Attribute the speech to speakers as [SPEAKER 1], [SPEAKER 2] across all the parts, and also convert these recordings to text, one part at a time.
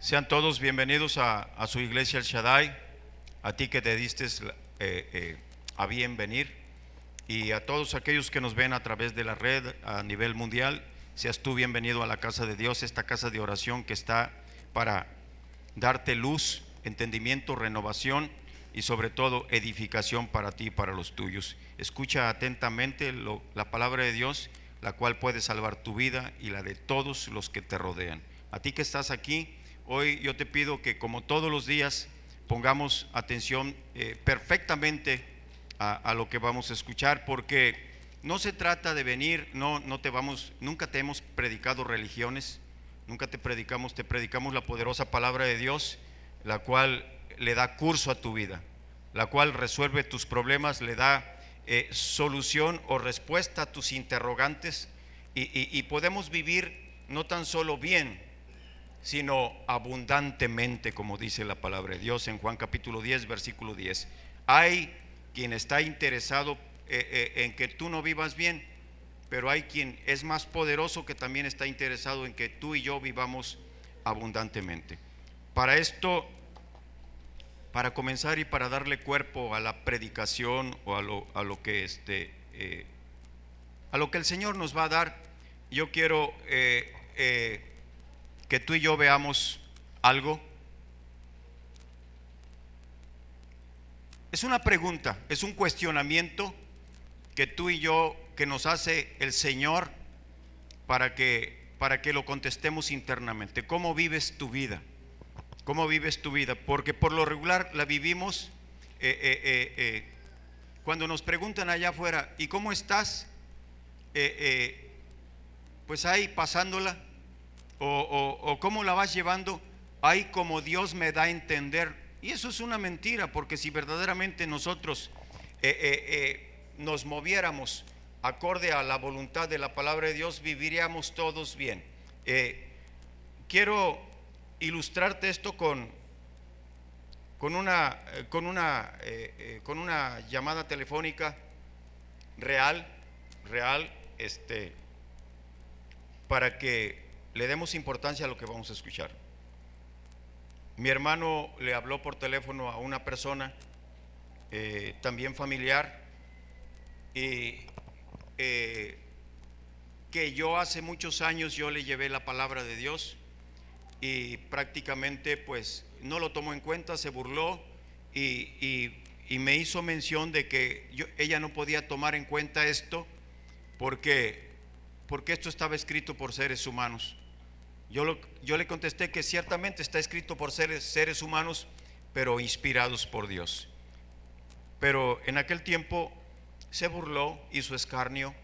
[SPEAKER 1] Sean todos bienvenidos a su iglesia El Shaddai, a ti que te diste a bien venir, y a todos aquellos que nos ven a través de la red a nivel mundial. Seas tú bienvenido a la casa de Dios, esta casa de oración que está para darte luz, entendimiento, renovación y sobre todo edificación para ti y para los tuyos. Escucha atentamente la palabra de Dios, la cual puede salvar tu vida y la de todos los que te rodean. A ti que estás aquí, hoy yo te pido que, como todos los días, pongamos atención perfectamente a lo que vamos a escuchar, porque no se trata de venir, nunca te hemos predicado religiones, nunca te predicamos la poderosa palabra de Dios, la cual le da curso a tu vida, la cual resuelve tus problemas, le da solución o respuesta a tus interrogantes, y podemos vivir no tan solo bien, sino abundantemente, como dice la palabra de Dios en Juan capítulo 10, versículo 10. Hay quien está interesado en que tú no vivas bien, pero hay quien es más poderoso que también está interesado en que tú y yo vivamos abundantemente. Para esto, para comenzar y para darle cuerpo a la predicación o a lo que el Señor nos va a dar, yo quiero que tú y yo veamos algo. Es una pregunta, es un cuestionamiento que tú y yo, que nos hace el Señor para que lo contestemos internamente. ¿Cómo vives tu vida? ¿Cómo vives tu vida? Porque por lo regular la vivimos cuando nos preguntan allá afuera, ¿y cómo estás? Pues ahí pasándola, o ¿cómo la vas llevando? Ahí como Dios me da a entender. Y eso es una mentira, porque si verdaderamente nosotros nos moviéramos acorde a la voluntad de la palabra de Dios, viviríamos todos bien. Quiero ilustrarte esto con una llamada telefónica real, para que le demos importancia a lo que vamos a escuchar. Mi hermano le habló por teléfono a una persona, también familiar, y que yo hace muchos años yo le llevé la palabra de Dios, y prácticamente pues no lo tomó en cuenta, se burló y me hizo mención de que ella no podía tomar en cuenta esto porque esto estaba escrito por seres humanos. Yo le contesté que ciertamente está escrito por seres humanos, pero inspirados por Dios. Pero en aquel tiempo se burló, hizo escarnio,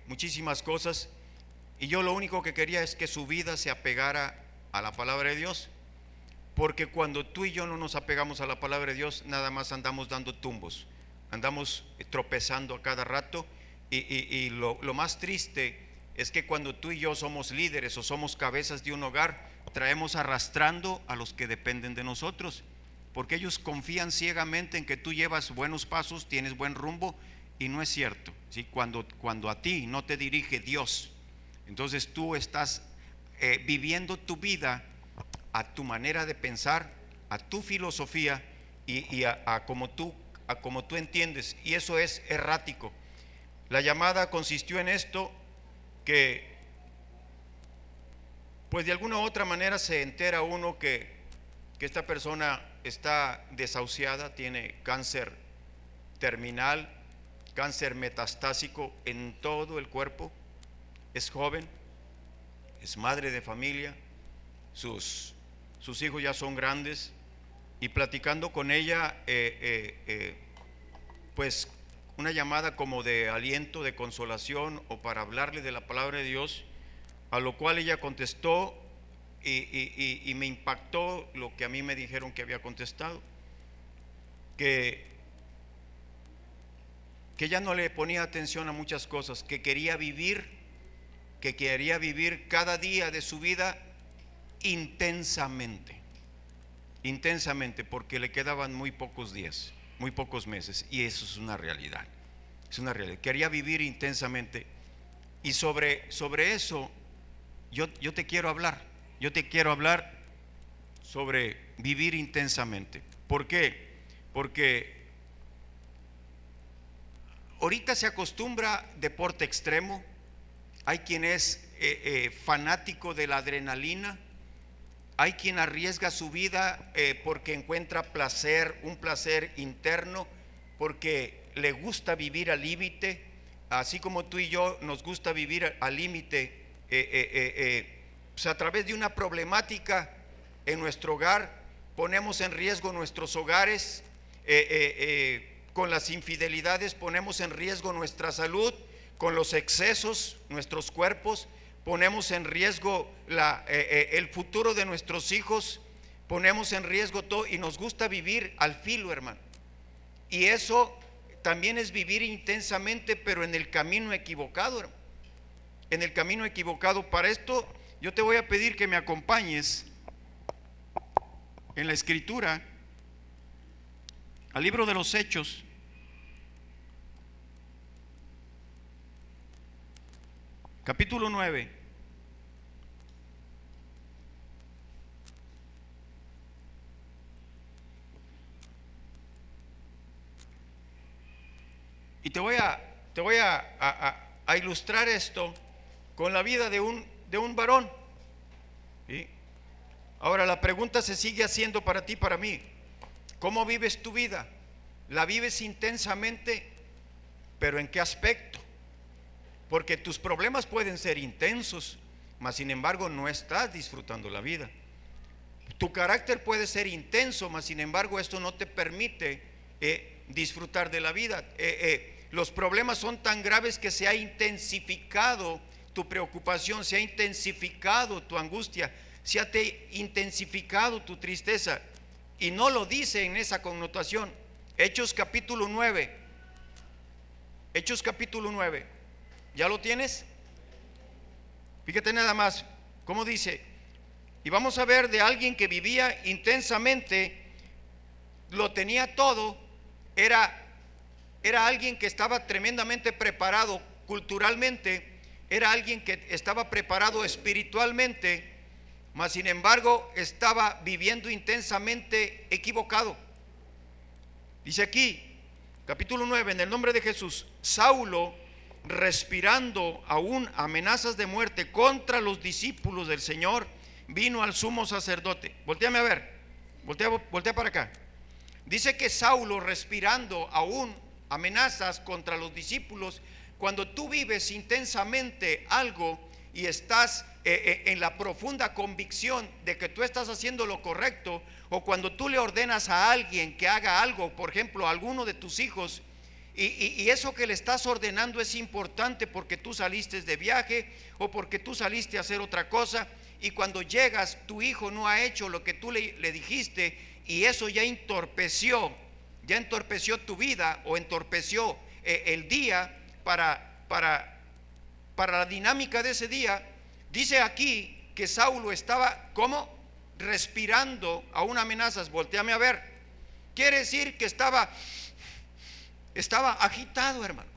[SPEAKER 1] muchísimas cosas, y yo lo único que quería es que su vida se apegara a la palabra de Dios, porque cuando tú y yo no nos apegamos a la palabra de Dios, nada más andamos dando tumbos, andamos tropezando a cada rato, y lo más triste es que cuando tú y yo somos líderes o somos cabezas de un hogar, traemos arrastrando a los que dependen de nosotros, porque ellos confían ciegamente en que tú llevas buenos pasos, tienes buen rumbo, y no es cierto, ¿sí? Cuando a ti no te dirige Dios, entonces tú estás viviendo tu vida a tu manera de pensar, a tu filosofía y a como tú entiendes, y eso es errático. La llamada consistió en esto, que pues de alguna u otra manera se entera uno que esta persona está desahuciada, tiene cáncer terminal, cáncer metastásico en todo el cuerpo, es joven, es madre de familia, sus hijos ya son grandes, y platicando con ella, pues una llamada como de aliento, de consolación, o para hablarle de la palabra de Dios, a lo cual ella contestó, y me impactó lo que a mí me dijeron que había contestado, que ella no le ponía atención a muchas cosas, que quería vivir cada día de su vida intensamente, porque le quedaban muy pocos días, muy pocos meses, y eso es una realidad, quería vivir intensamente. Y sobre eso yo te quiero hablar, yo te quiero hablar sobre vivir intensamente. ¿Por qué? Porque ahorita se acostumbra deporte extremo. Hay quien es fanático de la adrenalina. Hay quien arriesga su vida porque encuentra placer, un placer interno, porque le gusta vivir al límite, así como tú y yo nos gusta vivir al límite, pues a través de una problemática en nuestro hogar, ponemos en riesgo nuestros hogares, con las infidelidades ponemos en riesgo nuestra salud, con los excesos, nuestros cuerpos, ponemos en riesgo el futuro de nuestros hijos, ponemos en riesgo todo, y nos gusta vivir al filo, hermano. Y eso también es vivir intensamente, pero en el camino equivocado, hermano. En el camino equivocado. Para esto yo te voy a pedir que me acompañes en la escritura al libro de los Hechos, capítulo 9. Y te voy a ilustrar esto con la vida de un varón. ¿Sí? Ahora la pregunta se sigue haciendo para ti, para mí. ¿Cómo vives tu vida? ¿La vives intensamente? ¿Pero en qué aspecto? Porque tus problemas pueden ser intensos, mas sin embargo no estás disfrutando la vida. Tu carácter puede ser intenso, mas sin embargo esto no te permite disfrutar de la vida. Los problemas son tan graves que se ha intensificado tu preocupación, se ha intensificado tu angustia, se ha intensificado tu tristeza, y no lo dice en esa connotación. Hechos capítulo 9. Hechos capítulo 9. ¿Ya lo tienes? Fíjate nada más cómo dice. Y vamos a ver de alguien que vivía intensamente, lo tenía todo, era alguien que estaba tremendamente preparado culturalmente, era alguien que estaba preparado espiritualmente, mas sin embargo estaba viviendo intensamente equivocado. Dice aquí, capítulo 9, en el nombre de Jesús, Saulo, respirando aún amenazas de muerte contra los discípulos del Señor, vino al sumo sacerdote. Voltéame a ver, voltea para acá. Dice que Saulo, respirando aún amenazas contra los discípulos. Cuando tú vives intensamente algo y estás en la profunda convicción de que tú estás haciendo lo correcto, o cuando tú le ordenas a alguien que haga algo, por ejemplo a alguno de tus hijos, y eso que le estás ordenando es importante porque tú saliste de viaje o porque tú saliste a hacer otra cosa, y cuando llegas tu hijo no ha hecho lo que tú le dijiste, y eso ya entorpeció tu vida, o entorpeció el día para la dinámica de ese día. Dice aquí que Saulo estaba como respirando aún amenazas. Voltéame a ver. Quiere decir que estaba agitado, hermano.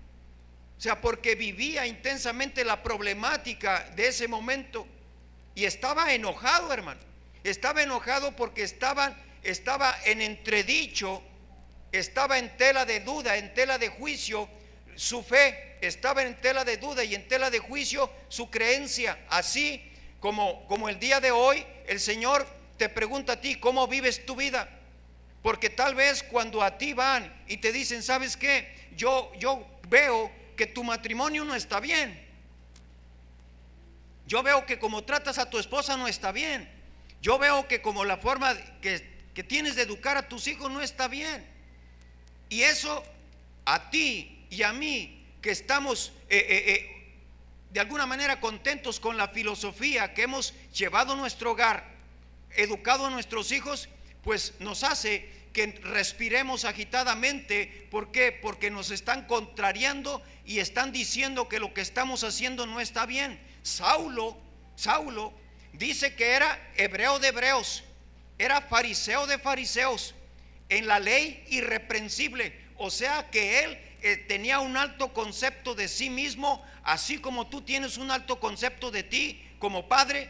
[SPEAKER 1] O sea, porque vivía intensamente la problemática de ese momento, y estaba enojado, hermano. Estaba enojado porque estaba en entredicho, estaba en tela de duda, en tela de juicio su fe, estaba en tela de duda y en tela de juicio su creencia. Así como el día de hoy el Señor te pregunta a ti, ¿cómo vives tu vida? Porque tal vez cuando a ti van y te dicen, ¿sabes qué? Yo veo que tu matrimonio no está bien. Yo veo que como tratas a tu esposa no está bien. Yo veo que como la forma que tienes de educar a tus hijos no está bien. Y eso a ti y a mí, que estamos de alguna manera contentos con la filosofía que hemos llevado a nuestro hogar, educado a nuestros hijos, pues nos hace que respiremos agitadamente. ¿Por qué? Porque nos están contrariando y están diciendo que lo que estamos haciendo no está bien. Saulo dice que era hebreo de hebreos, era fariseo de fariseos, en la ley irreprensible. O sea que él tenía un alto concepto de sí mismo, así como tú tienes un alto concepto de ti como padre.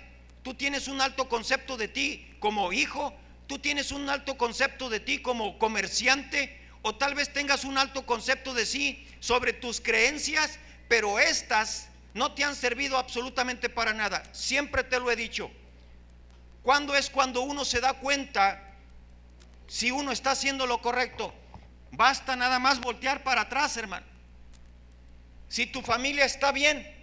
[SPEAKER 1] tú tienes un alto concepto de ti como hijo, tú tienes un alto concepto de ti como comerciante, o tal vez tengas un alto concepto de sí sobre tus creencias, pero estas no te han servido absolutamente para nada. Siempre te lo he dicho. ¿Cuándo es cuando uno se da cuenta si uno está haciendo lo correcto? Basta nada más voltear para atrás, hermano. Si tu familia está bien,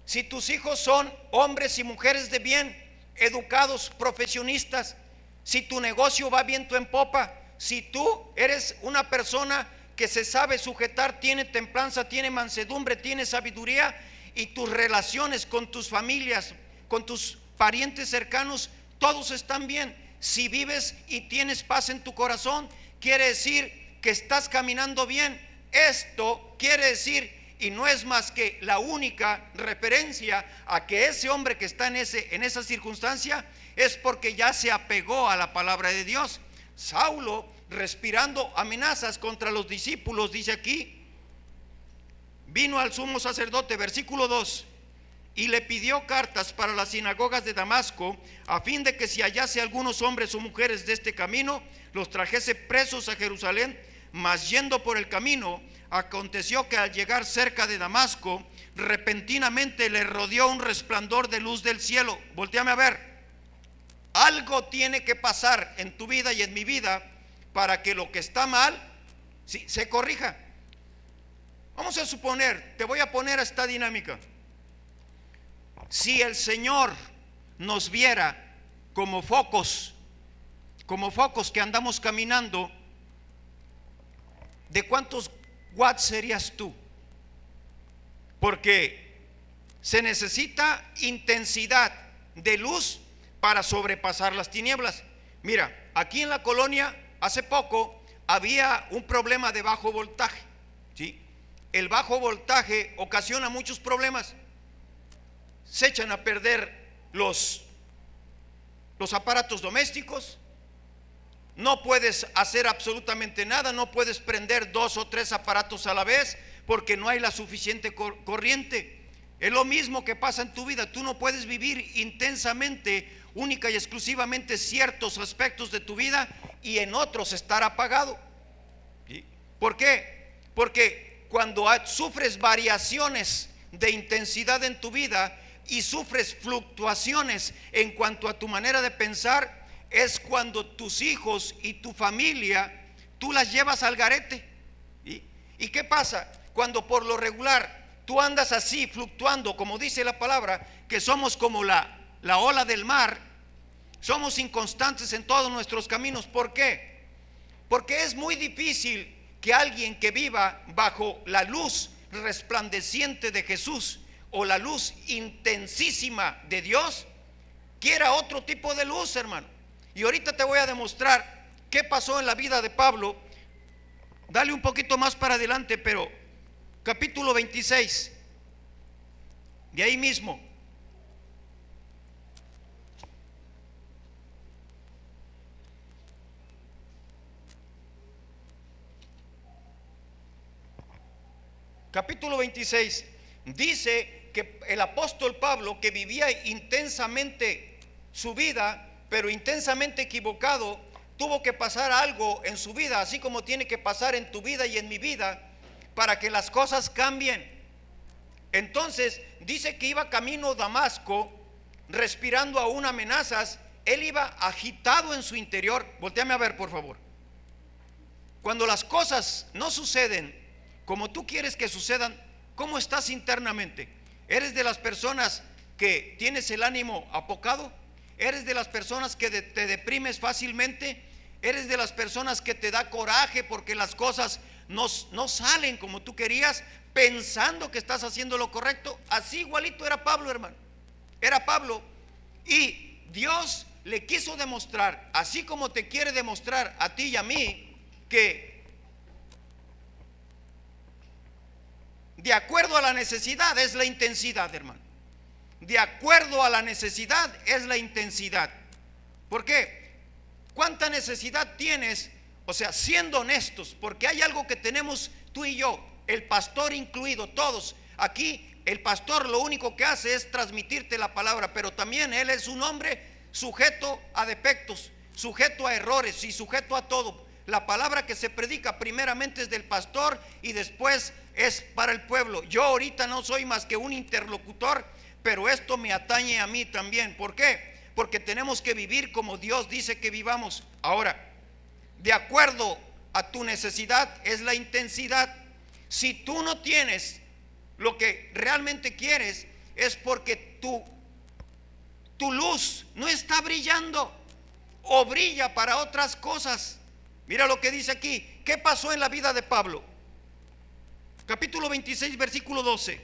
[SPEAKER 1] si tus hijos son hombres y mujeres de bien, educados, profesionistas, si tu negocio va viento en popa, si tú eres una persona que se sabe sujetar, tiene templanza, tiene mansedumbre, tiene sabiduría, y tus relaciones con tus familias, con tus parientes cercanos, todos están bien. Si vives y tienes paz en tu corazón, quiere decir que estás caminando bien. Esto quiere decir, y no es más que la única referencia a que ese hombre que está en esa circunstancia es porque ya se apegó a la palabra de Dios. Saulo, respirando amenazas contra los discípulos, dice aquí, vino al sumo sacerdote, versículo 2, y le pidió cartas para las sinagogas de Damasco, a fin de que si hallase algunos hombres o mujeres de este camino, los trajese presos a Jerusalén. Mas yendo por el camino, aconteció que al llegar cerca de Damasco, repentinamente le rodeó un resplandor de luz del cielo. Voltéame a ver. Algo tiene que pasar en tu vida y en mi vida para que lo que está mal se corrija. Vamos a suponer, te voy a poner esta dinámica. Si el Señor nos viera como focos que andamos caminando, ¿de cuántos watts serías tú? Porque se necesita intensidad de luz para sobrepasar las tinieblas. Mira, aquí en la colonia hace poco había un problema de bajo voltaje, ¿sí? El bajo voltaje ocasiona muchos problemas. Se echan a perder los aparatos domésticos. No puedes hacer absolutamente nada, no puedes prender 2 o 3 aparatos a la vez porque no hay la suficiente corriente. Es lo mismo que pasa en tu vida. Tú no puedes vivir intensamente, única y exclusivamente ciertos aspectos de tu vida y en otros estar apagado. ¿Sí? ¿Por qué? Porque cuando sufres variaciones de intensidad en tu vida y sufres fluctuaciones en cuanto a tu manera de pensar, es cuando tus hijos y tu familia tú las llevas al garete. ¿Y qué pasa? Cuando por lo regular tú andas así fluctuando, como dice la palabra, que somos como la ola del mar, somos inconstantes en todos nuestros caminos. ¿Por qué? Porque es muy difícil que alguien que viva bajo la luz resplandeciente de Jesús o la luz intensísima de Dios quiera otro tipo de luz, hermano. Y ahorita te voy a demostrar qué pasó en la vida de Pablo. Dale un poquito más para adelante, pero capítulo 26, de ahí mismo. Capítulo 26 dice que el apóstol Pablo, que vivía intensamente su vida, pero intensamente equivocado, tuvo que pasar algo en su vida, así como tiene que pasar en tu vida y en mi vida, para que las cosas cambien. Entonces dice que iba camino a Damasco, respirando aún amenazas. Él iba agitado en su interior. Voltéame a ver, por favor. Cuando las cosas no suceden como tú quieres que sucedan, ¿cómo estás internamente? ¿Eres de las personas que tienes el ánimo apocado? ¿Eres de las personas que te deprimes fácilmente? ¿Eres de las personas que te da coraje porque las cosas no salen como tú querías, pensando que estás haciendo lo correcto? Así igualito era Pablo, hermano. Era Pablo. Y Dios le quiso demostrar, así como te quiere demostrar a ti y a mí, que de acuerdo a la necesidad es la intensidad, hermano. De acuerdo a la necesidad es la intensidad. ¿Por qué? ¿Cuánta necesidad tienes? O sea, siendo honestos, porque hay algo que tenemos tú y yo, el pastor incluido, todos aquí el pastor lo único que hace es transmitirte la palabra, pero también él es un hombre sujeto a defectos, sujeto a errores y sujeto a todo. La palabra que se predica primeramente es del pastor y después es para el pueblo. Yo ahorita no soy más que un interlocutor, pero esto me atañe a mí también. ¿Por qué? Porque tenemos que vivir como Dios dice que vivamos. Ahora, de acuerdo a tu necesidad es la intensidad. Si tú no tienes lo que realmente quieres, es porque tu luz no está brillando o brilla para otras cosas. Mira lo que dice aquí. ¿Qué pasó en la vida de Pablo? Capítulo 26, versículo 12.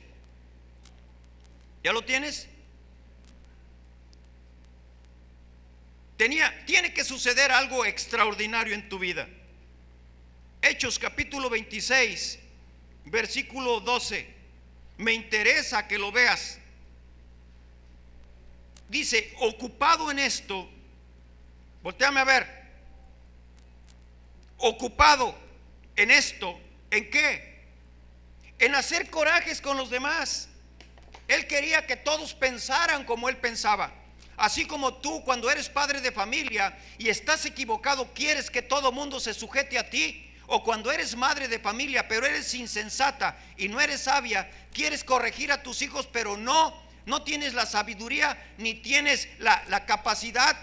[SPEAKER 1] ¿Ya lo tienes? Tiene que suceder algo extraordinario en tu vida. Hechos capítulo 26, versículo 12. Me interesa que lo veas. Dice, ocupado en esto, voltéame a ver. Ocupado en esto, ¿en qué? En hacer corajes con los demás. Él quería que todos pensaran como él pensaba. Así como tú, cuando eres padre de familia y estás equivocado, quieres que todo mundo se sujete a ti. O cuando eres madre de familia, pero eres insensata y no eres sabia, quieres corregir a tus hijos, pero no tienes la sabiduría ni tienes la capacidad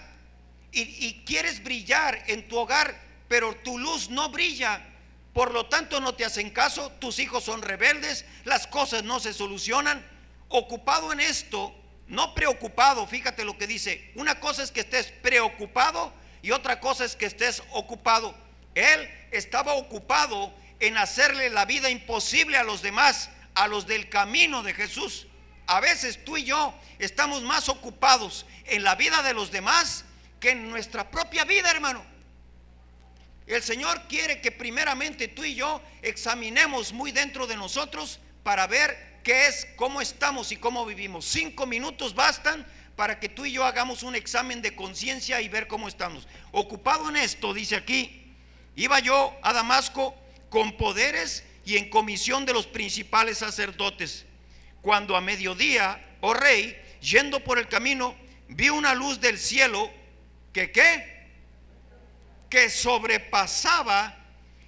[SPEAKER 1] y quieres brillar en tu hogar, pero tu luz no brilla. Por lo tanto no te hacen caso, tus hijos son rebeldes, las cosas no se solucionan. Ocupado en esto, no preocupado. Fíjate lo que dice. Una cosa es que estés preocupado y otra cosa es que estés ocupado. Él estaba ocupado en hacerle la vida imposible a los demás, a los del camino de Jesús. A veces tú y yo estamos más ocupados en la vida de los demás que en nuestra propia vida, hermano. El Señor quiere que primeramente tú y yo examinemos muy dentro de nosotros para ver qué es, cómo estamos y cómo vivimos. 5 minutos bastan para que tú y yo hagamos un examen de conciencia y ver cómo estamos. Ocupado en esto, dice aquí, iba yo a Damasco con poderes y en comisión de los principales sacerdotes. Cuando a mediodía, oh rey, yendo por el camino, vi una luz del cielo que sobrepasaba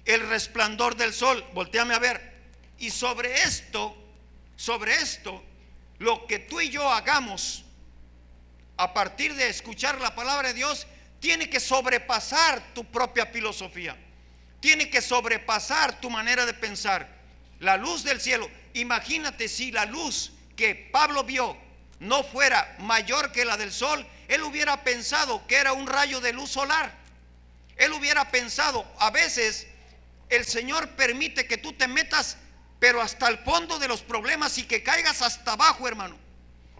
[SPEAKER 1] el resplandor del sol. Voltéame a ver. Y sobre esto, lo que tú y yo hagamos a partir de escuchar la palabra de Dios, tiene que sobrepasar tu propia filosofía, tiene que sobrepasar tu manera de pensar. La luz del cielo, imagínate si la luz que Pablo vio no fuera mayor que la del sol, él hubiera pensado que era un rayo de luz solar. Él hubiera pensado, a veces el Señor permite que tú te metas, pero hasta el fondo de los problemas y que caigas hasta abajo, hermano.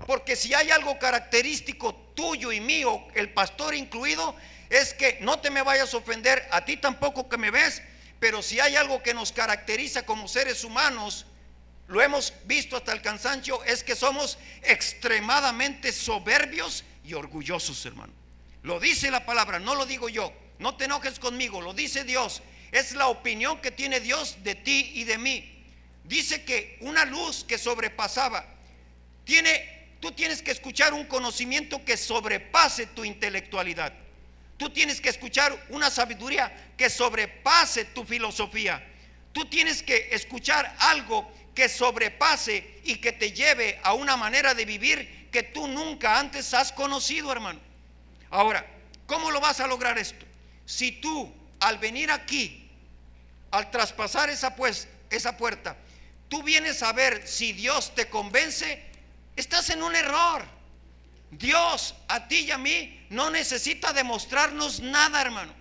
[SPEAKER 1] Porque si hay algo característico tuyo y mío, el pastor incluido, es que no te me vayas a ofender, a ti tampoco que me ves, pero si hay algo que nos caracteriza como seres humanos, lo hemos visto hasta el cansancio, es que somos extremadamente soberbios y orgullosos, hermano. Lo dice la palabra, no lo digo yo. No te enojes conmigo, lo dice Dios. Es la opinión que tiene Dios de ti y de mí. Dice que una luz que sobrepasaba. Tú tienes que escuchar un conocimiento que sobrepase tu intelectualidad. Tú tienes que escuchar una sabiduría que sobrepase tu filosofía. Tú tienes que escuchar algo que sobrepase y que te lleve a una manera de vivir que tú nunca antes has conocido, hermano. Ahora, ¿cómo lo vas a lograr esto? Si tú, al venir aquí, al traspasar esa puerta, tú vienes a ver si Dios te convence, estás en un error. Dios a ti y a mí no necesita demostrarnos nada, hermano.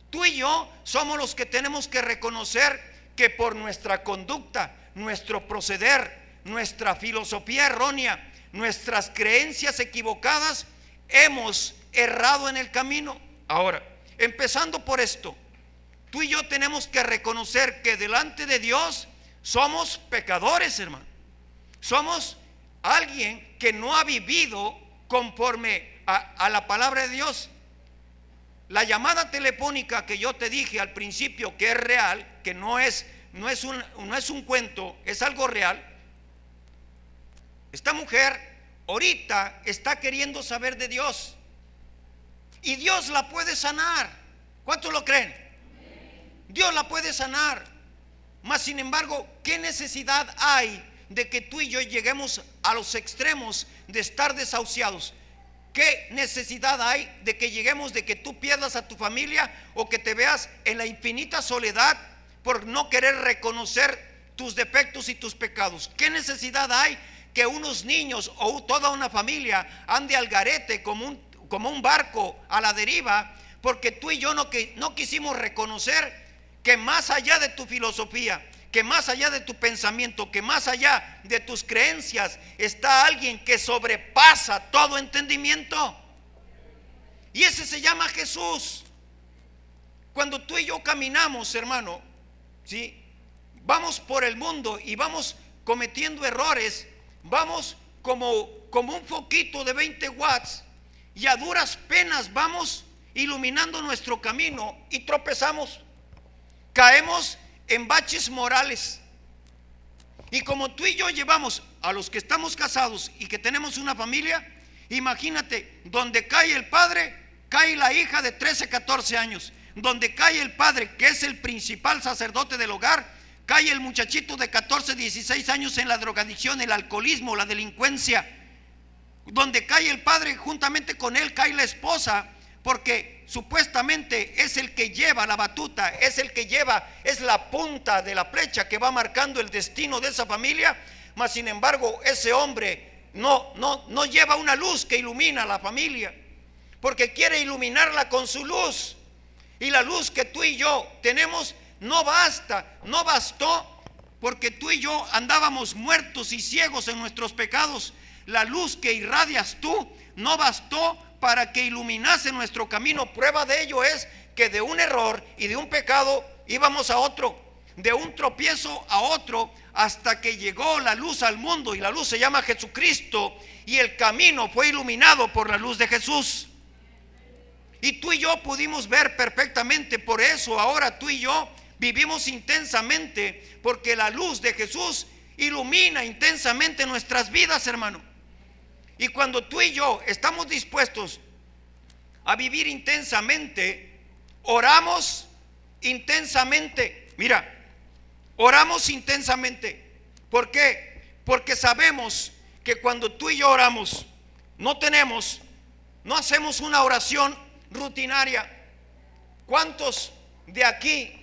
[SPEAKER 1] Tú y yo somos los que tenemos que reconocer que por nuestra conducta, nuestro proceder, nuestra filosofía errónea, nuestras creencias equivocadas, hemos errado en el camino. Ahora, empezando por esto, tú y yo tenemos que reconocer que delante de Dios somos pecadores, hermano. Somos alguien que no ha vivido conforme a la palabra de Dios. La llamada telefónica que yo te dije al principio que es real, que no es un cuento, es algo real.
[SPEAKER 2] esta mujer ahorita está queriendo saber de Dios y Dios la puede sanar. ¿Cuántos lo creen? Dios la puede sanar. Mas sin embargo, ¿qué necesidad hay de que tú y yo lleguemos a los extremos de estar desahuciados? ¿Qué necesidad hay de que lleguemos, de que tú pierdas a tu familia o que te veas en la infinita soledad por no querer reconocer tus defectos y tus pecados? ¿Qué necesidad hay que unos niños o toda una familia ande al garete como un barco a la deriva, porque tú y yo no quisimos reconocer que más allá de tu filosofía, que más allá de tu pensamiento, que más allá de tus creencias está alguien que sobrepasa todo entendimiento? Y ese se llama Jesús. Cuando tú y yo caminamos, hermano, ¿sí?, vamos por el mundo y vamos cometiendo errores, vamos como un foquito de 20 watts y a duras penas vamos iluminando nuestro camino y tropezamos, caemos en baches morales. Y como tú y yo llevamos a los que estamos casados y que tenemos una familia, imagínate, donde cae el padre, cae la hija de 13, 14 años. Donde cae el padre, que es el principal sacerdote del hogar, cae el muchachito de 14, 16 años en la drogadicción, el alcoholismo, la delincuencia. Donde cae el padre, juntamente con él cae la esposa, porque supuestamente es el que lleva la batuta, es el que lleva, es la punta de la flecha que va marcando el destino de esa familia. Mas sin embargo, ese hombre no lleva una luz que ilumina a la familia, porque quiere iluminarla con su luz. Y la luz que tú y yo tenemos no bastó, porque tú y yo andábamos muertos y ciegos en nuestros pecados. La luz que irradias tú no bastó para que iluminase nuestro camino. Prueba de ello es que de un error y de un pecado íbamos a otro, de un tropiezo a otro, hasta que llegó la luz al mundo, y la luz se llama Jesucristo, y el camino fue iluminado por la luz de Jesús. Y tú y yo pudimos ver perfectamente. Por eso ahora tú y yo vivimos intensamente, porque la luz de Jesús ilumina intensamente nuestras vidas, hermano. Y cuando tú y yo estamos dispuestos a vivir intensamente, oramos intensamente. Mira, oramos intensamente. ¿Por qué? Porque sabemos que cuando tú y yo oramos, no hacemos una oración rutinaria. ¿Cuántos de aquí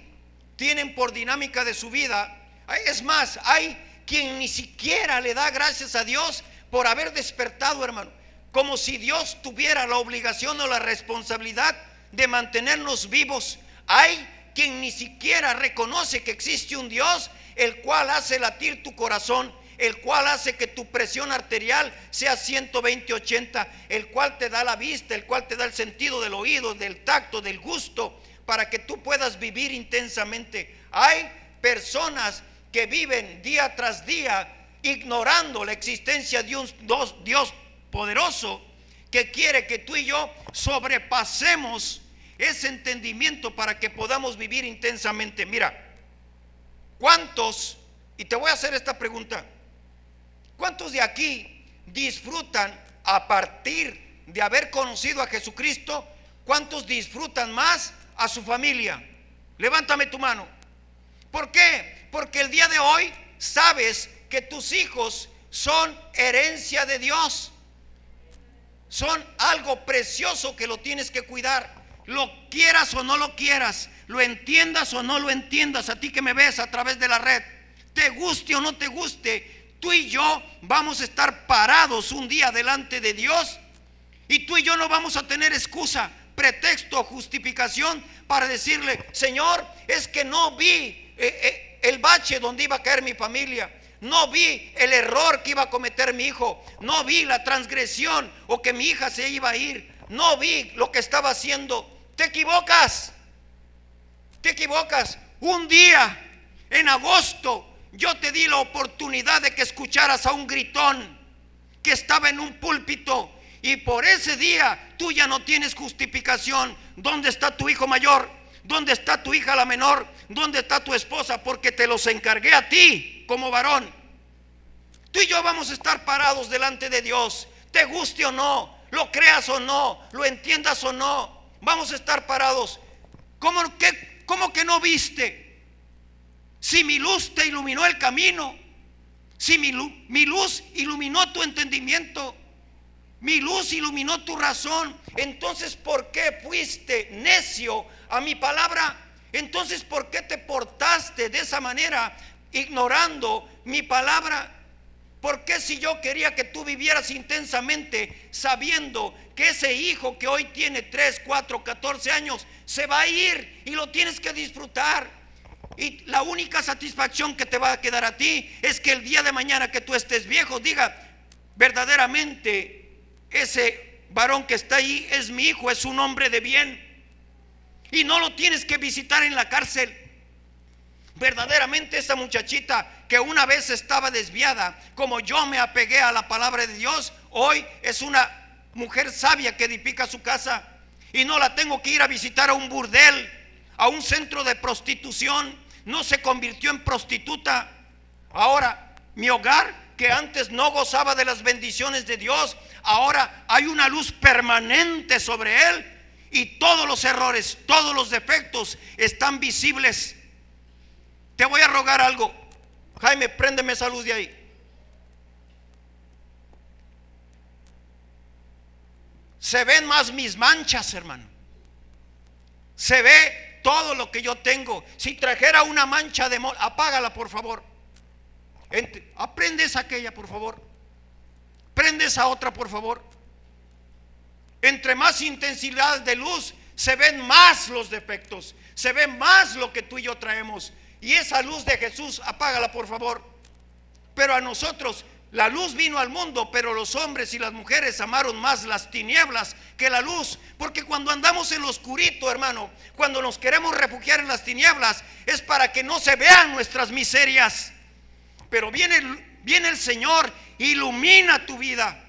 [SPEAKER 2] tienen por dinámica de su vida? Es más, hay quien ni siquiera le da gracias a Dios por haber despertado, hermano, como si Dios tuviera la obligación o la responsabilidad de mantenernos vivos. Hay quien ni siquiera reconoce que existe un Dios, el cual hace latir tu corazón, el cual hace que tu presión arterial sea 120/80, el cual te da la vista, el cual te da el sentido del oído, del tacto, del gusto, para que tú puedas vivir intensamente. Hay personas que viven día tras día ignorando la existencia de un Dios poderoso, que quiere que tú y yo sobrepasemos ese entendimiento para que podamos vivir intensamente. Mira, ¿cuántos, y te voy a hacer esta pregunta, cuántos de aquí disfrutan a partir de haber conocido a Jesucristo? ¿Cuántos disfrutan más a su familia? Levántame tu mano. ¿Por qué? Porque el día de hoy sabes que tus hijos son herencia de Dios, son algo precioso que lo tienes que cuidar. Lo quieras o no lo quieras, lo entiendas o no lo entiendas, a ti que me ves a través de la red, te guste o no te guste, tú y yo vamos a estar parados un día delante de Dios, y tú y yo no vamos a tener excusa, pretexto o justificación para decirle: Señor, es que no vi el bache donde iba a caer mi familia, no vi el error que iba a cometer mi hijo, no vi la transgresión o que mi hija se iba a ir, no vi lo que estaba haciendo. Te equivocas. Un día en agosto yo te di la oportunidad de que escucharas a un gritón que estaba en un púlpito, y por ese día tú ya no tienes justificación. ¿Dónde está tu hijo mayor? ¿Dónde está tu hija la menor? ¿Dónde está tu esposa? Porque te los encargué a ti como varón. Tú y yo vamos a estar parados delante de Dios, te guste o no, lo creas o no, lo entiendas o no, vamos a estar parados. ¿Cómo que no viste? Si mi luz te iluminó el camino, si mi luz iluminó tu entendimiento, mi luz iluminó tu razón, entonces ¿por qué fuiste necio a mi palabra? Entonces ¿por qué te portaste de esa manera, ignorando mi palabra? ¿Por qué si yo quería que tú vivieras intensamente sabiendo que ese hijo que hoy tiene 3, 4, 14 años se va a ir y lo tienes que disfrutar? Y la única satisfacción que te va a quedar a ti es que el día de mañana que tú estés viejo diga, verdaderamente ese varón que está ahí es mi hijo, es un hombre de bien. Y no lo tienes que visitar en la cárcel. Verdaderamente esa muchachita que una vez estaba desviada, como yo me apegué a la palabra de Dios, hoy es una mujer sabia que edifica su casa. Y no la tengo que ir a visitar a un burdel, a un centro de prostitución. No se convirtió en prostituta. Ahora mi hogar, que antes no gozaba de las bendiciones de Dios, ahora hay una luz permanente sobre él. Y todos los errores, todos los defectos están visibles. Te voy a rogar algo, Jaime, préndeme esa luz de ahí. Se ven más mis manchas, hermano. Se ve todo lo que yo tengo. Si trajera una mancha de moho, apágala por favor. Aprende esa aquella por favor. Prende esa otra por favor. Entre más intensidad de luz, se ven más los defectos, se ve más lo que tú y yo traemos. Y esa luz de Jesús, apágala por favor. Pero a nosotros, la luz vino al mundo, pero los hombres y las mujeres amaron más las tinieblas que la luz. Porque cuando andamos en lo oscurito, hermano, cuando nos queremos refugiar en las tinieblas, es para que no se vean nuestras miserias. Pero viene el Señor, ilumina tu vida,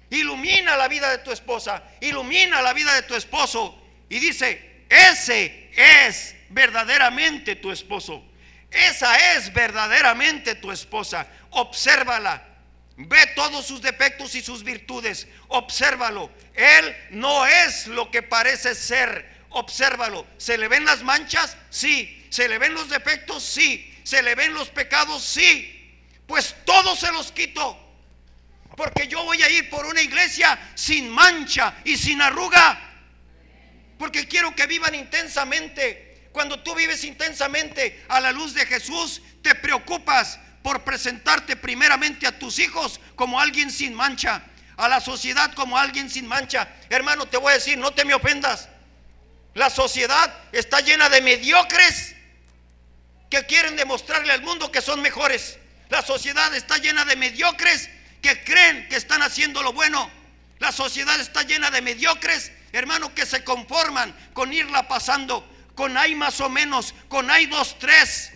[SPEAKER 2] ilumina la vida de tu esposa, ilumina la vida de tu esposo, y dice, ese es verdaderamente tu esposo, esa es verdaderamente tu esposa. Obsérvala, ve todos sus defectos y sus virtudes, obsérvalo. Él no es lo que parece ser, obsérvalo. ¿Se le ven las manchas? Sí. ¿Se le ven los defectos? Sí. ¿Se le ven los pecados? Sí. Pues todos se los quito, porque yo voy a ir por una iglesia sin mancha y sin arruga, porque quiero que vivan intensamente. Cuando tú vives intensamente a la luz de Jesús, te preocupas por presentarte primeramente a tus hijos como alguien sin mancha, a la sociedad como alguien sin mancha. Hermano, te voy a decir, no te me ofendas. La sociedad está llena de mediocres que quieren demostrarle al mundo que son mejores. La sociedad está llena de mediocres que creen que están haciendo lo bueno. La sociedad está llena de mediocres, hermano, que se conforman con irla pasando, con hay más o menos, con hay 2, 3.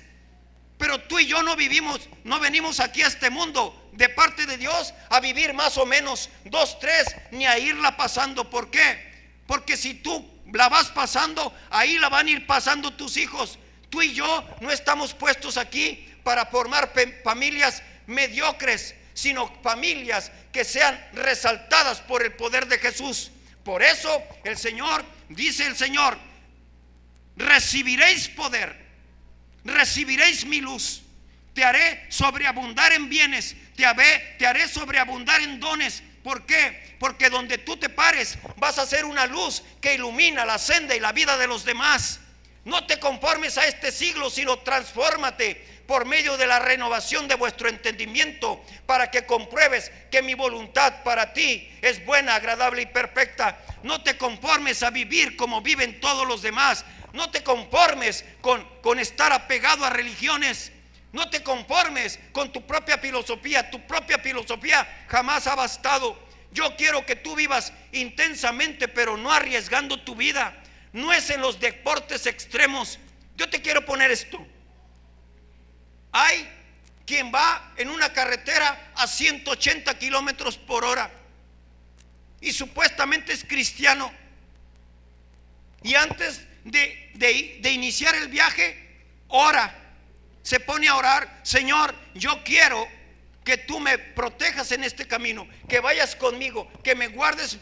[SPEAKER 2] Pero tú y yo no venimos aquí a este mundo de parte de Dios a vivir más o menos 2, 3, ni a irla pasando. ¿Por qué? Porque si tú la vas pasando, ahí la van a ir pasando tus hijos. Tú y yo no estamos puestos aquí para formar familias mediocres, sino familias que sean resaltadas por el poder de Jesús. Por eso el Señor, dice el Señor, recibiréis poder, recibiréis mi luz, te haré sobreabundar en bienes, te haré sobreabundar en dones. ¿Por qué? Porque donde tú te pares vas a ser una luz que ilumina la senda y la vida de los demás. No te conformes a este siglo, sino transfórmate por medio de la renovación de vuestro entendimiento, para que compruebes que mi voluntad para ti es buena, agradable y perfecta. No te conformes a vivir como viven todos los demás. No te conformes con estar apegado a religiones. No te conformes con tu propia filosofía. Tu propia filosofía jamás ha bastado. Yo quiero que tú vivas intensamente, pero no arriesgando tu vida. No es en los deportes extremos. Yo te quiero poner esto. Hay quien va en una carretera a 180 kilómetros por hora y supuestamente es cristiano, y antes de iniciar el viaje ora, se pone a orar: Señor, yo quiero que tú me protejas en este camino, que vayas conmigo, que me guardes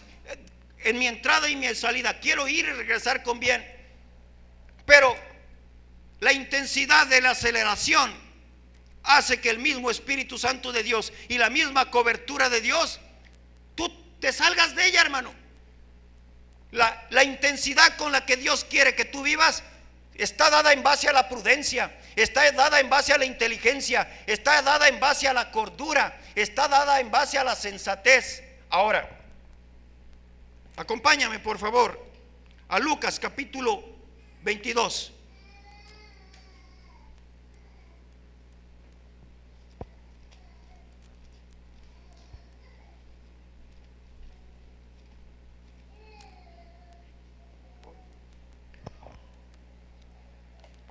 [SPEAKER 2] en mi entrada y mi salida. Quiero ir y regresar con bien. Pero la intensidad de la aceleración hace que el mismo Espíritu Santo de Dios y la misma cobertura de Dios, tú te salgas de ella, hermano. La intensidad con la que Dios quiere que tú vivas está dada en base a la prudencia, está dada en base a la inteligencia, está dada en base a la cordura, está dada en base a la sensatez. Ahora, acompáñame por favor a Lucas capítulo 22.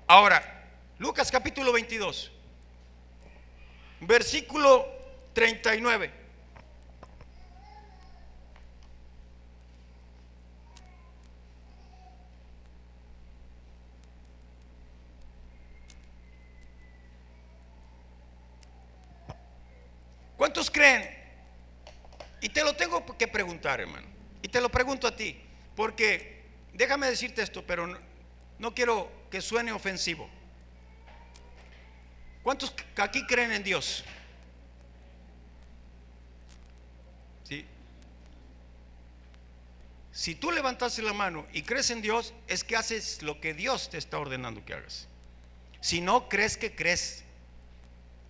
[SPEAKER 2] Ahora, Lucas capítulo 22, versículo 39. ¿Cuántos creen? Y te lo tengo que preguntar, hermano. Y te lo pregunto a ti, porque déjame decirte esto, pero no quiero que suene ofensivo. ¿Cuántos aquí creen en Dios? ¿Sí? Si tú levantas la mano y crees en Dios, es que haces lo que Dios te está ordenando que hagas. Si no crees, que crees.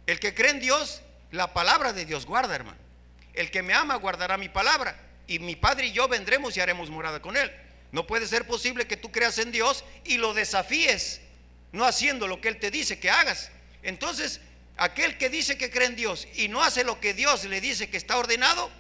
[SPEAKER 2] El que cree en Dios, la palabra de Dios guarda, hermano. El que me ama guardará mi palabra, y mi Padre y yo vendremos y haremos morada con él. No puede ser posible que tú creas en Dios y lo desafíes no haciendo lo que Él te dice que hagas. Entonces, aquel que dice que cree en Dios y no hace lo que Dios le dice que está ordenado,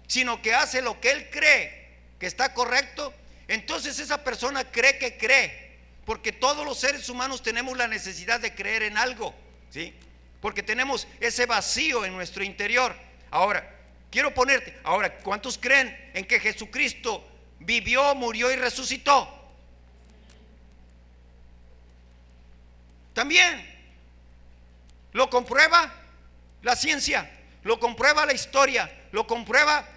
[SPEAKER 2] sino que hace lo que él cree que está correcto, entonces esa persona cree que cree, porque todos los seres humanos tenemos la necesidad de creer en algo, ¿sí? Porque tenemos ese vacío en nuestro interior. Ahora, quiero ponerte, ahora, ¿cuántos creen en que Jesucristo vivió, murió y resucitó? También lo comprueba la ciencia, lo comprueba la historia, lo comprueba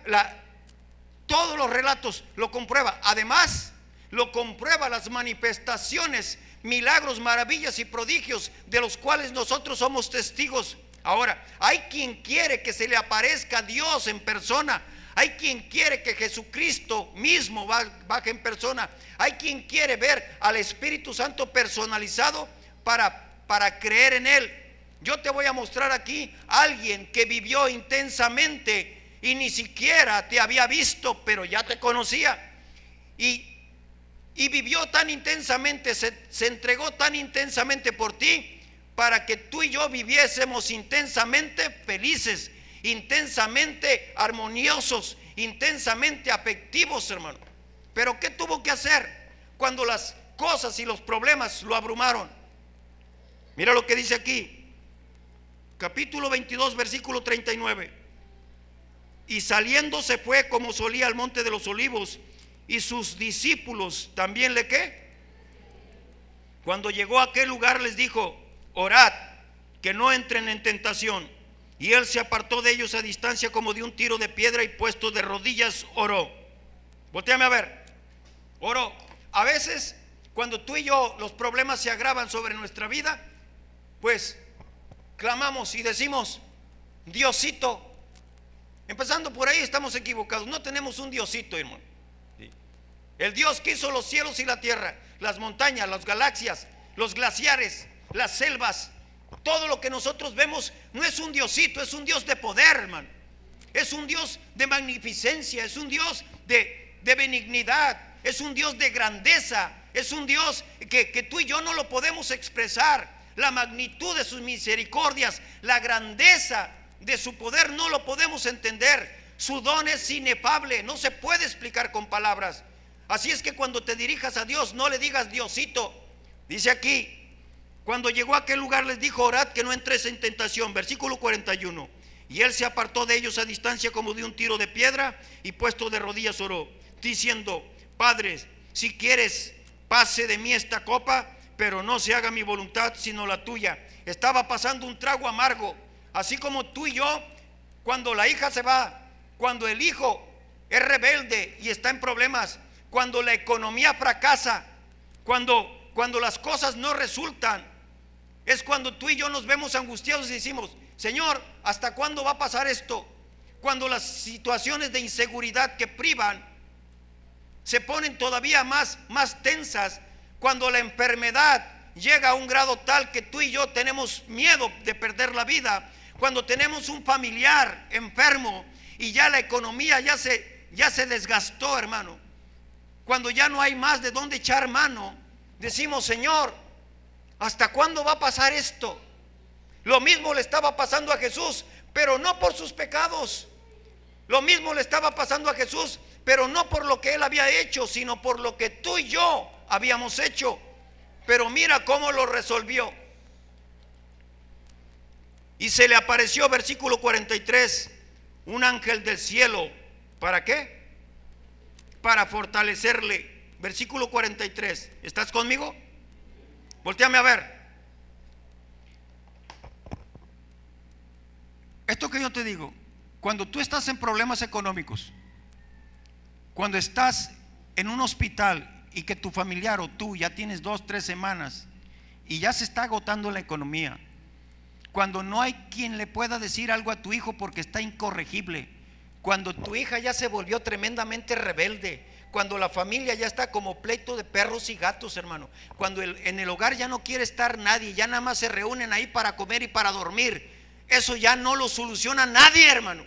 [SPEAKER 2] todos los relatos, lo comprueba. Además, lo comprueba las manifestaciones, milagros, maravillas y prodigios de los cuales nosotros somos testigos. Ahora, hay quien quiere que se le aparezca a Dios en persona. Hay quien quiere que Jesucristo mismo baje en persona. Hay quien quiere ver al Espíritu Santo personalizado para creer en Él. Yo te voy a mostrar aquí a alguien que vivió intensamente y ni siquiera te había visto, pero ya te conocía. Y vivió tan intensamente, se entregó tan intensamente por ti, para que tú y yo viviésemos intensamente felices, intensamente armoniosos, intensamente afectivos, hermano. Pero ¿qué tuvo que hacer cuando las cosas y los problemas lo abrumaron? Mira lo que dice aquí, capítulo 22, versículo 39. Y saliendo se fue como solía al monte de los olivos, y sus discípulos también le ¿qué? Cuando llegó a aquel lugar les dijo: orad, que no entren en tentación. Y él se apartó de ellos a distancia como de un tiro de piedra, y puesto de rodillas oró. Voltéame a ver. Oró. A veces cuando tú y yo los problemas se agravan sobre nuestra vida, pues clamamos y decimos: Diosito. Empezando por ahí estamos equivocados. No tenemos un Diosito, hermano. El Dios que hizo los cielos y la tierra, las montañas, las galaxias, los glaciares, las selvas, todo lo que nosotros vemos, no es un Diosito, es un Dios de poder, hermano. Es un Dios de magnificencia, es un Dios de benignidad, es un Dios de grandeza, es un Dios que tú y yo no lo podemos expresar. La magnitud de sus misericordias, la grandeza de su poder no lo podemos entender. Su don es inefable, no se puede explicar con palabras. Así es que cuando te dirijas a Dios, no le digas Diosito. Dice aquí: cuando llegó a aquel lugar les dijo: orad, que no entres en tentación. Versículo 41. Y él se apartó de ellos a distancia como de un tiro de piedra, y puesto de rodillas oró, diciendo: Padre, si quieres, pase de mí esta copa, pero no se haga mi voluntad sino la tuya. Estaba pasando un trago amargo. así como tú y yo, cuando la hija se va, cuando el hijo es rebelde y está en problemas, cuando la economía fracasa, cuando las cosas no resultan, es cuando tú y yo nos vemos angustiados y decimos: Señor, ¿hasta cuándo va a pasar esto? Cuando las situaciones de inseguridad que privan se ponen todavía más tensas, cuando la enfermedad llega a un grado tal que tú y yo tenemos miedo de perder la vida, cuando tenemos un familiar enfermo y ya la economía ya se desgastó, hermano, cuando ya no hay más de dónde echar mano, decimos: Señor, ¿hasta cuándo va a pasar esto? Lo mismo le estaba pasando a Jesús, pero no por sus pecados. Lo mismo le estaba pasando a Jesús, pero no por lo que él había hecho, sino por lo que tú y yo habíamos hecho. Pero mira cómo lo resolvió. Y se le apareció, versículo 43, un ángel del cielo. ¿Para qué? Para fortalecerle. Versículo 43. ¿Estás conmigo? Voltéame a ver. Esto que yo te digo, cuando tú estás en problemas económicos, cuando estás en un hospital y que tu familiar o tú ya tienes 2, 3 semanas y ya se está agotando la economía, cuando no hay quien le pueda decir algo a tu hijo porque está incorregible, cuando tu hija ya se volvió tremendamente rebelde, cuando la familia ya está como pleito de perros y gatos, hermano, cuando en el hogar ya no quiere estar nadie, ya nada más se reúnen ahí para comer y para dormir, eso ya no lo soluciona nadie, hermano,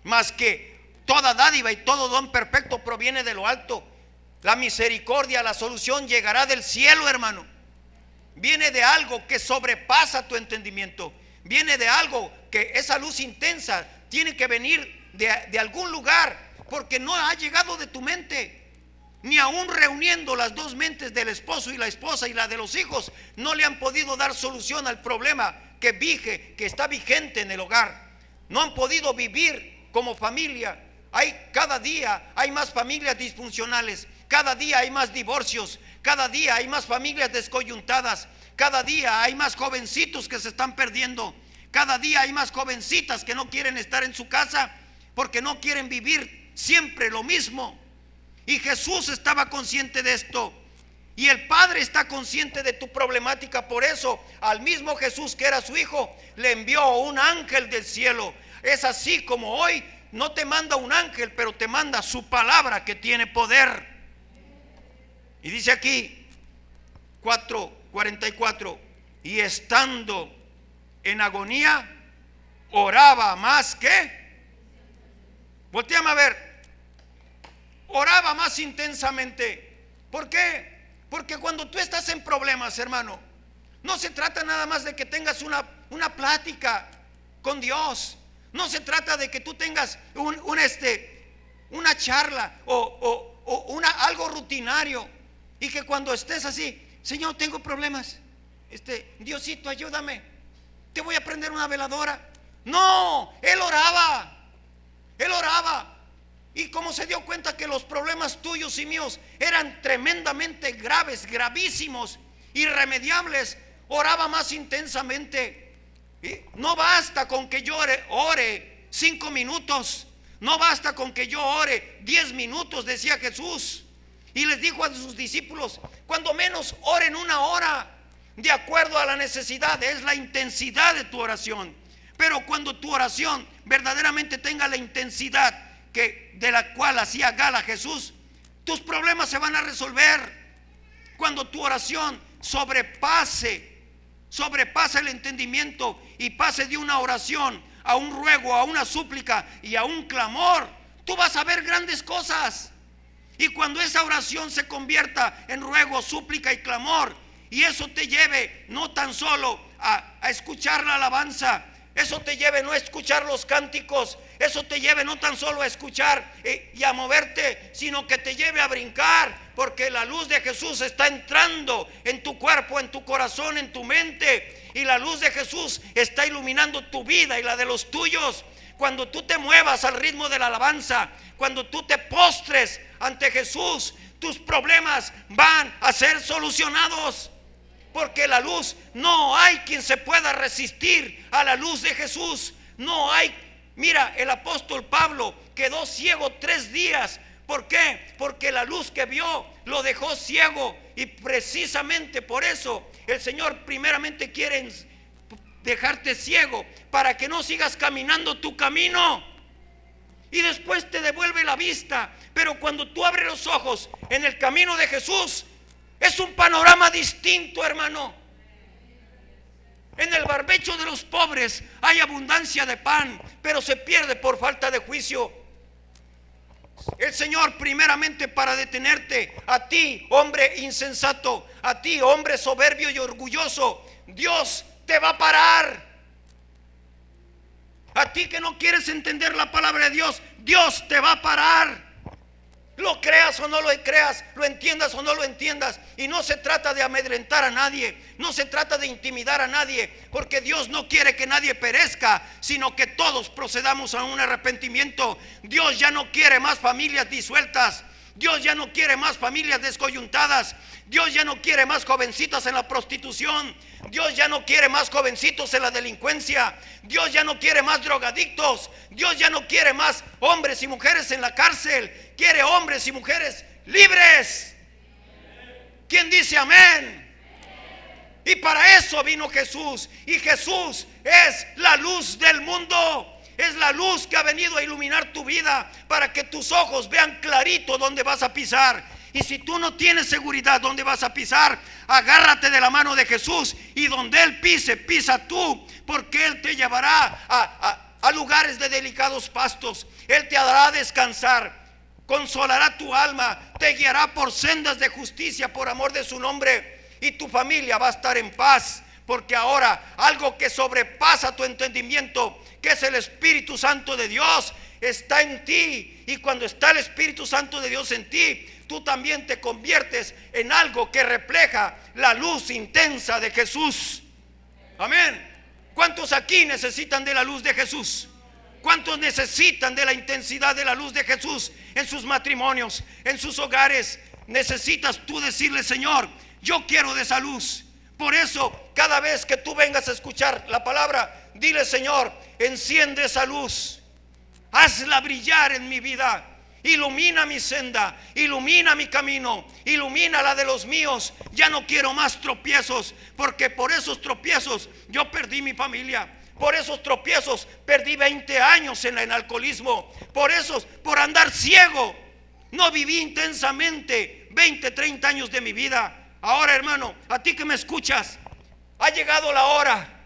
[SPEAKER 2] más que toda dádiva y todo don perfecto proviene de lo alto. La misericordia, la solución llegará del cielo, hermano. Viene de algo que sobrepasa tu entendimiento. Viene de algo que esa luz intensa tiene que venir de algún lugar, porque no ha llegado de tu mente. Ni aún reuniendo las dos mentes del esposo y la esposa y la de los hijos, no le han podido dar solución al problema que está vigente en el hogar. No han podido vivir como familia. Cada día hay más familias disfuncionales, cada día hay más divorcios, cada día hay más familias descoyuntadas, cada día hay más jovencitos que se están perdiendo, cada día hay más jovencitas que no quieren estar en su casa porque no quieren vivir siempre lo mismo. Y Jesús estaba consciente de esto, y el Padre está consciente de tu problemática. Por eso al mismo Jesús, que era su hijo, le envió un ángel del cielo. Es así como hoy no te manda un ángel, pero te manda su palabra, que tiene poder. Y dice aquí 4:44, y estando en agonía oraba más que, volteame a ver, oraba más intensamente. ¿Por qué? Porque cuando tú estás en problemas, hermano, no se trata nada más de que tengas una plática con Dios. No se trata de que tú tengas una charla o algo rutinario, y que cuando estés así: Señor, tengo problemas, Diosito, ayúdame, te voy a prender una veladora. No, él oraba. Y como se dio cuenta que los problemas tuyos y míos eran tremendamente graves, gravísimos, irremediables, oraba más intensamente. No basta con que yo ore 5 minutos, no basta con que yo ore 10 minutos, decía Jesús. Y les dijo a sus discípulos: cuando menos oren 1 hora, de acuerdo a la necesidad. Es la intensidad de tu oración. Pero cuando tu oración verdaderamente tenga la intensidad de la cual hacía gala Jesús, tus problemas se van a resolver. Cuando tu oración sobrepase el entendimiento y pase de una oración a un ruego, a una súplica y a un clamor, tú vas a ver grandes cosas. Y cuando esa oración se convierta en ruego, súplica y clamor, y eso te lleve no tan solo a escuchar la alabanza, eso te lleve no a escuchar los cánticos, eso te lleve no tan solo a escuchar y a moverte, sino que te lleve a brincar, porque la luz de Jesús está entrando en tu cuerpo, en tu corazón, en tu mente, y la luz de Jesús está iluminando tu vida y la de los tuyos. Cuando tú te muevas al ritmo de la alabanza, cuando tú te postres ante Jesús, tus problemas van a ser solucionados. Porque la luz, no hay quien se pueda resistir a la luz de Jesús. No hay. Mira, el apóstol Pablo quedó ciego 3 días. ¿Por qué? Porque la luz que vio lo dejó ciego. Y precisamente por eso el Señor primeramente quiere dejarte ciego, para que no sigas caminando tu camino, y después te devuelve la vista. Pero cuando tú abres los ojos en el camino de Jesús, es un panorama distinto, hermano. En el barbecho de los pobres hay abundancia de pan, pero se pierde por falta de juicio. El Señor, primeramente, para detenerte, a ti, hombre insensato, a ti, hombre soberbio y orgulloso, Dios te va a parar. A ti que no quieres entender la palabra de Dios, Dios te va a parar. Lo creas o no lo creas, lo entiendas o no lo entiendas. Y no se trata de amedrentar a nadie, no se trata de intimidar a nadie, porque Dios no quiere que nadie perezca, sino que todos procedamos a un arrepentimiento. Dios ya no quiere más familias disueltas. Dios ya no quiere más familias descoyuntadas. Dios ya no quiere más jovencitas en la prostitución. Dios ya no quiere más jovencitos en la delincuencia. Dios ya no quiere más drogadictos. Dios ya no quiere más hombres y mujeres en la cárcel. Quiere hombres y mujeres libres. ¿Quién dice amén? Y para eso vino Jesús. Y Jesús es la luz del mundo. Es la luz que ha venido a iluminar tu vida, para que tus ojos vean clarito dónde vas a pisar. Y si tú no tienes seguridad dónde vas a pisar, agárrate de la mano de Jesús, y donde Él pise, pisa tú, porque Él te llevará a lugares de delicados pastos. Él te hará descansar, consolará tu alma, te guiará por sendas de justicia por amor de su nombre, y tu familia va a estar en paz. Porque ahora algo que sobrepasa tu entendimiento, que es el Espíritu Santo de Dios, está en ti. Y cuando está el Espíritu Santo de Dios en ti, tú también te conviertes en algo que refleja la luz intensa de Jesús. Amén. ¿Cuántos aquí necesitan de la luz de Jesús? ¿Cuántos necesitan de la intensidad de la luz de Jesús en sus matrimonios, en sus hogares? Necesitas tú decirle: Señor, yo quiero de esa luz. Por eso, cada vez que tú vengas a escuchar la palabra, dile: Señor, enciende esa luz, hazla brillar en mi vida, ilumina mi senda, ilumina mi camino, ilumina la de los míos. Ya no quiero más tropiezos, porque por esos tropiezos yo perdí mi familia. Por esos tropiezos perdí 20 años en el alcoholismo. Por andar ciego, no viví intensamente 20, 30 años de mi vida. Ahora, hermano, a ti que me escuchas, ha llegado la hora.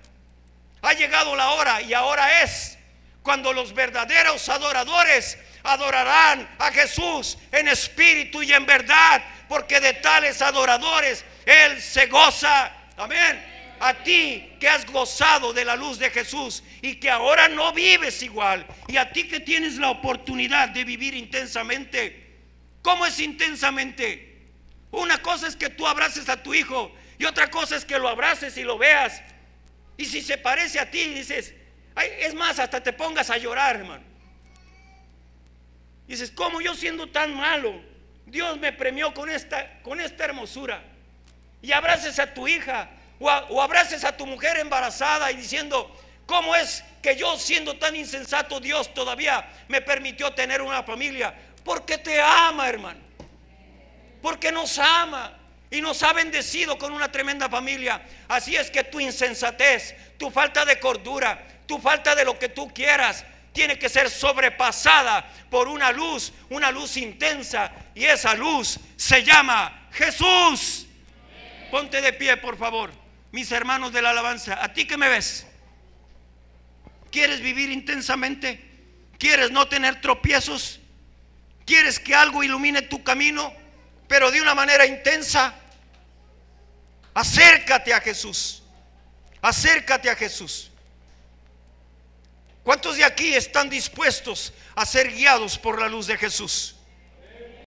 [SPEAKER 2] Ha llegado la hora, y ahora es cuando los verdaderos adoradores adorarán a Jesús en espíritu y en verdad, porque de tales adoradores Él se goza. Amén. A ti que has gozado de la luz de Jesús y que ahora no vives igual, y a ti que tienes la oportunidad de vivir intensamente. ¿Cómo es intensamente? Una cosa es que tú abraces a tu hijo, y otra cosa es que lo abraces y lo veas, y si se parece a ti dices: ay, es más, hasta te pongas a llorar, hermano. Dices: ¿cómo yo, siendo tan malo, Dios me premió con esta hermosura? Y abraces a tu hija, o abraces a tu mujer embarazada, y diciendo: ¿cómo es que yo, siendo tan insensato, Dios todavía me permitió tener una familia? Porque te ama, hermano. Porque nos ama y nos ha bendecido con una tremenda familia. Así es que tu insensatez, tu falta de cordura, tu falta de lo que tú quieras, tiene que ser sobrepasada por una luz intensa, y esa luz se llama Jesús. Ponte de pie, por favor, mis hermanos de la alabanza. A ti que me ves, ¿quieres vivir intensamente? ¿Quieres no tener tropiezos? ¿Quieres que algo ilumine tu camino, pero de una manera intensa? Acércate a Jesús. Acércate a Jesús. ¿Cuántos de aquí están dispuestos a ser guiados por la luz de Jesús?